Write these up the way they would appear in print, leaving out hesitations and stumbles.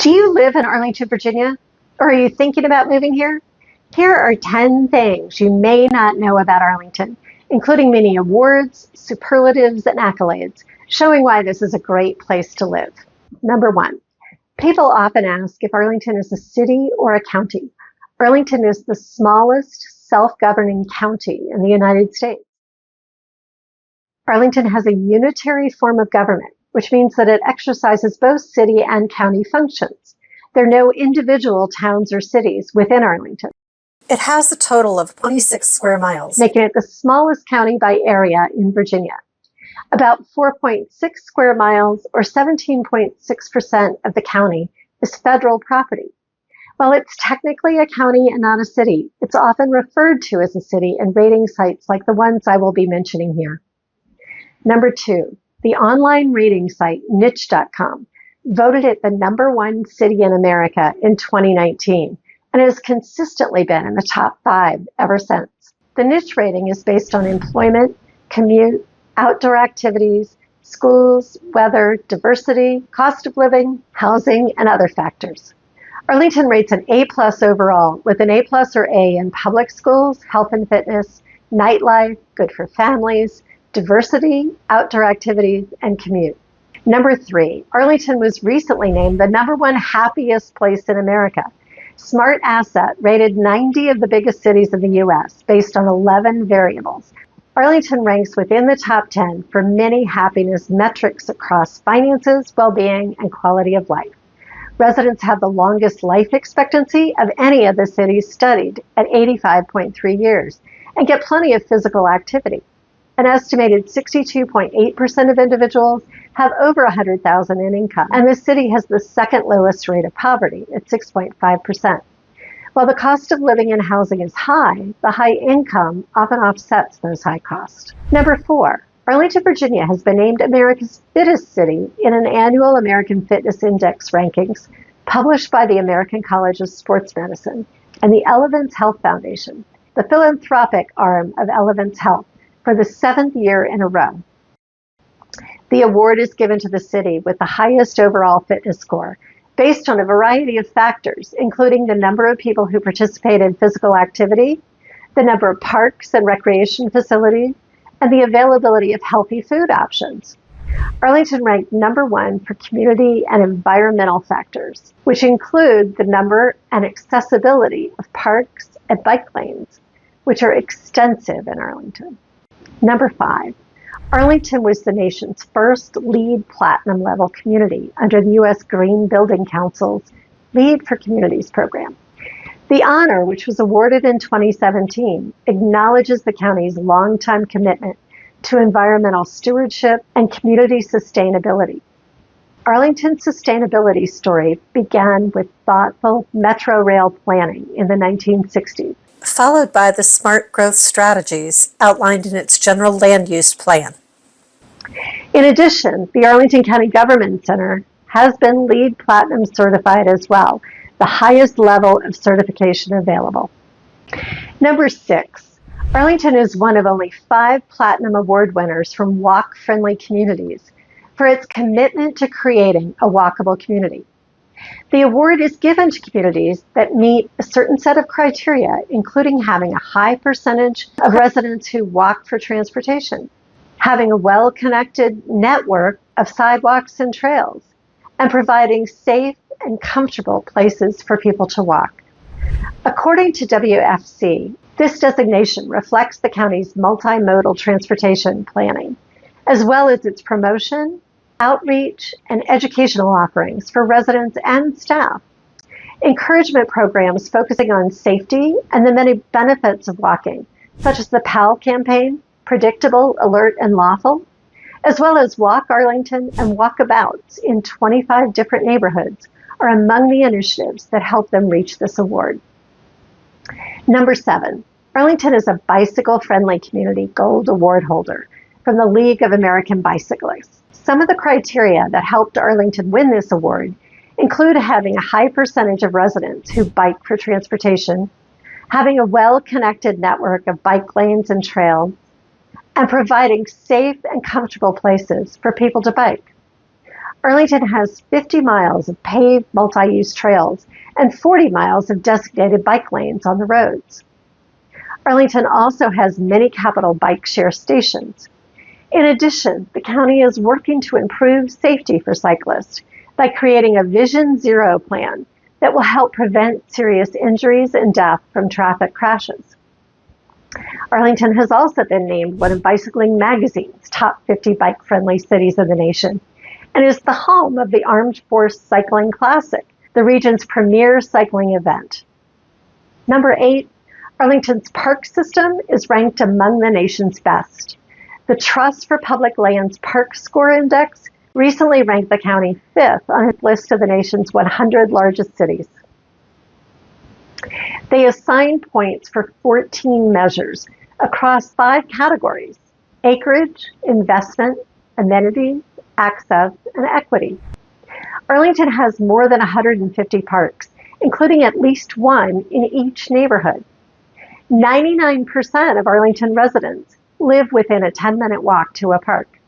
Do you live in Arlington, Virginia? Or are you thinking about moving here? Here are 10 things you may not know about Arlington, including many awards, superlatives, and accolades, showing why this is a great place to live. Number 1, people often ask if Arlington is a city or a county. Arlington is the smallest self-governing county in the United States. Arlington has a unitary form of government, which means that it exercises both city and county functions. There are no individual towns or cities within Arlington. It has a total of 26 square miles, making it the smallest county by area in Virginia. About 4.6 square miles, or 17.6% of the county, is federal property. While it's technically a county and not a city, it's often referred to as a city in rating sites like the ones I will be mentioning here. Number 2, the online rating site niche.com voted it the #1 city in America in 2019 and has consistently been in the top 5 ever since. The niche rating is based on employment, commute, outdoor activities, schools, weather, diversity, cost of living, housing, and other factors. Arlington rates an A+ overall, with an A+ or A in public schools, health and fitness, nightlife, good for families, diversity, outdoor activities, and commute. Number 3, Arlington was recently named the #1 happiest place in America. Smart Asset rated 90 of the biggest cities in the U.S. based on 11 variables. Arlington ranks within the top 10 for many happiness metrics across finances, well-being, and quality of life. Residents have the longest life expectancy of any of the cities studied at 85.3 years and get plenty of physical activity. An estimated 62.8% of individuals have over $100,000 in income, and the city has the second lowest rate of poverty at 6.5%. While the cost of living and housing is high, the high income often offsets those high costs. Number 4, Arlington, Virginia has been named America's Fittest City in an annual American Fitness Index rankings published by the American College of Sports Medicine and the Elevance Health Foundation, the philanthropic arm of Elevance Health, for the 7th year in a row. The award is given to the city with the highest overall fitness score, based on a variety of factors, including the number of people who participate in physical activity, the number of parks and recreation facilities, and the availability of healthy food options. Arlington ranked #1 for community and environmental factors, which include the number and accessibility of parks and bike lanes, which are extensive in Arlington. Number 5, Arlington was the nation's first LEED Platinum level community under the U.S. Green Building Council's LEED for Communities program. The honor, which was awarded in 2017, acknowledges the county's longtime commitment to environmental stewardship and community sustainability. Arlington's sustainability story began with thoughtful metro rail planning in the 1960s, followed by the smart growth strategies outlined in its general land use plan. In addition, the Arlington County Government Center has been LEED Platinum certified as well, the highest level of certification available. Number 6, Arlington is one of only 5 Platinum Award winners from Walk Friendly Communities for its commitment to creating a walkable community. The award is given to communities that meet a certain set of criteria, including having a high percentage of residents who walk for transportation, having a well-connected network of sidewalks and trails, and providing safe and comfortable places for people to walk. According to WFC, this designation reflects the county's multimodal transportation planning, as well as its promotion, outreach, and educational offerings for residents and staff. Encouragement programs focusing on safety and the many benefits of walking, such as the PAL campaign, Predictable, Alert, and Lawful, as well as Walk Arlington and Walkabouts in 25 different neighborhoods, are among the initiatives that help them reach this award. Number 7, Arlington is a bicycle-friendly community gold award holder from the League of American Bicyclists. Some of the criteria that helped Arlington win this award include having a high percentage of residents who bike for transportation, having a well-connected network of bike lanes and trails, and providing safe and comfortable places for people to bike. Arlington has 50 miles of paved multi-use trails and 40 miles of designated bike lanes on the roads. Arlington also has many capital bike share stations. In addition, the county is working to improve safety for cyclists by creating a Vision Zero plan that will help prevent serious injuries and death from traffic crashes. Arlington has also been named one of Bicycling Magazine's top 50 bike-friendly cities in the nation and is the home of the Armed Force Cycling Classic, the region's premier cycling event. Number 8, Arlington's park system is ranked among the nation's best. The Trust for Public Lands Park Score Index recently ranked the county 5th on its list of the nation's 100 largest cities. They assign points for 14 measures across 5 categories: acreage, investment, amenities, access, and equity. Arlington has more than 150 parks, including at least one in each neighborhood. 99% of Arlington residents live within a 10-minute walk to a park.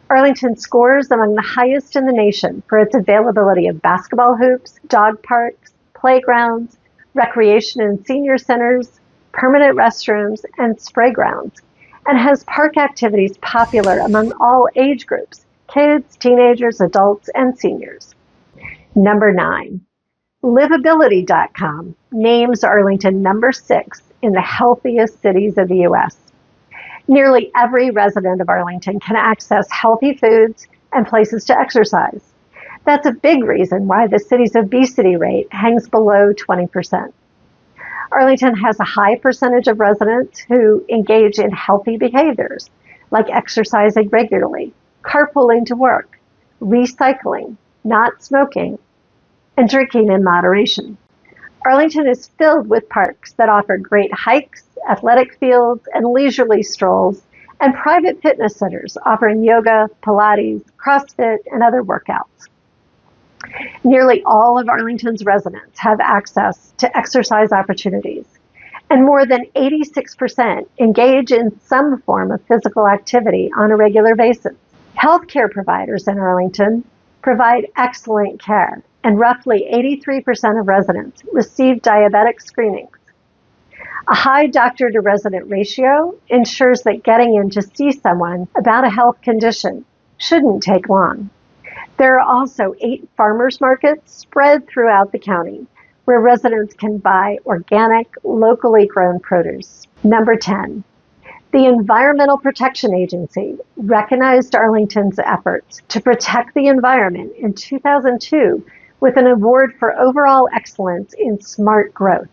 Arlington scores among the highest in the nation for its availability of basketball hoops, dog parks, playgrounds, recreation and senior centers, permanent restrooms, and spray grounds, and has park activities popular among all age groups: kids, teenagers, adults, and seniors. Number 9, Blvd.com names Arlington number 6 in the healthiest cities of the U.S. Nearly every resident of Arlington can access healthy foods and places to exercise. That's a big reason why the city's obesity rate hangs below 20%. Arlington has a high percentage of residents who engage in healthy behaviors, like exercising regularly, carpooling to work, recycling, not smoking, and drinking in moderation. Arlington is filled with parks that offer great hikes, athletic fields, and leisurely strolls, and private fitness centers offering yoga, Pilates, CrossFit, and other workouts. Nearly all of Arlington's residents have access to exercise opportunities, and more than 86% engage in some form of physical activity on a regular basis. Healthcare providers in Arlington provide excellent care, and roughly 83% of residents receive diabetic screenings. A high doctor-to-resident ratio ensures that getting in to see someone about a health condition shouldn't take long. There are also 8 farmers markets spread throughout the county where residents can buy organic, locally grown produce. Number 10, the Environmental Protection Agency recognized Arlington's efforts to protect the environment in 2002 with an award for overall excellence in smart growth.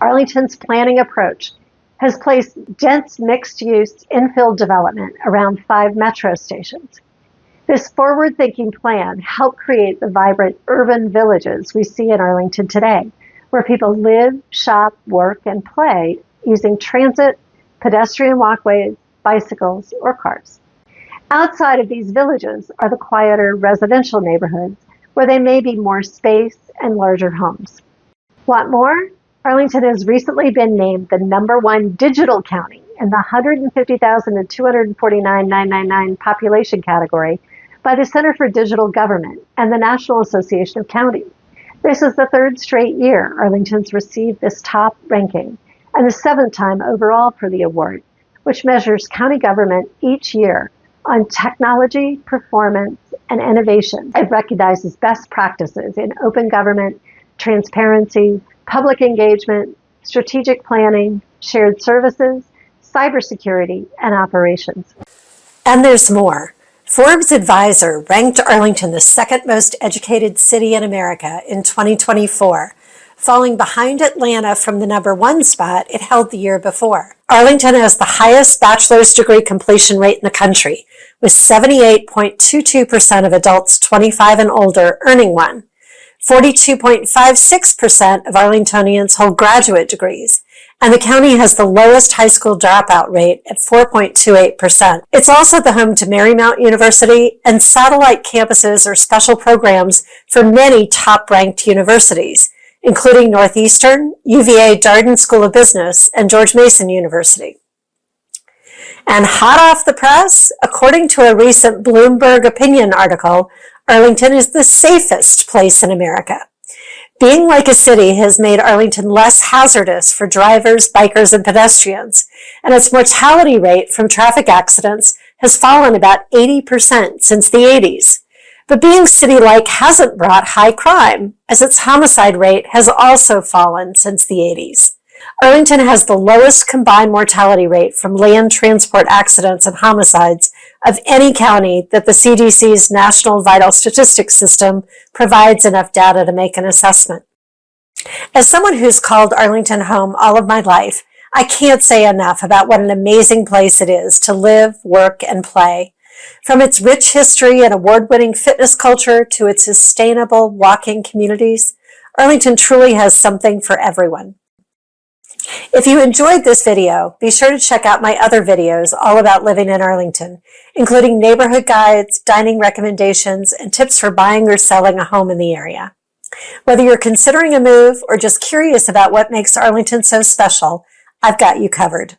Arlington's planning approach has placed dense mixed-use infill development around 5 metro stations. This forward-thinking plan helped create the vibrant urban villages we see in Arlington today, where people live, shop, work, and play using transit, pedestrian walkways, bicycles, or cars. Outside of these villages are the quieter residential neighborhoods where there may be more space and larger homes. Want more? Arlington has recently been named the number 1 digital county in the 150,000 to 249,999 population category by the Center for Digital Government and the National Association of Counties. This is the 3rd straight year Arlington's received this top ranking, and the 7th time overall for the award, which measures county government each year on technology, performance, and innovation. It recognizes best practices in open government, transparency, public engagement, strategic planning, shared services, cybersecurity, and operations. And there's more. Forbes Advisor ranked Arlington the 2nd most educated city in America in 2024, falling behind Atlanta from the number 1 spot it held the year before. Arlington has the highest bachelor's degree completion rate in the country, with 78.22% of adults 25 and older earning one. 42.56% of Arlingtonians hold graduate degrees, and the county has the lowest high school dropout rate at 4.28%. It's also the home to Marymount University, and satellite campuses or special programs for many top-ranked universities, including Northeastern, UVA Darden School of Business, and George Mason University. And hot off the press, according to a recent Bloomberg opinion article, Arlington is the safest place in America. Being like a city has made Arlington less hazardous for drivers, bikers, and pedestrians, and its mortality rate from traffic accidents has fallen about 80% since the 80s. But being city-like hasn't brought high crime, as its homicide rate has also fallen since the 80s. Arlington has the lowest combined mortality rate from land transport accidents and homicides of any county that the CDC's National Vital Statistics System provides enough data to make an assessment. As someone who's called Arlington home all of my life, I can't say enough about what an amazing place it is to live, work, and play. From its rich history and award-winning fitness culture to its sustainable walking communities, Arlington truly has something for everyone. If you enjoyed this video, be sure to check out my other videos all about living in Arlington, including neighborhood guides, dining recommendations, and tips for buying or selling a home in the area. Whether you're considering a move or just curious about what makes Arlington so special, I've got you covered.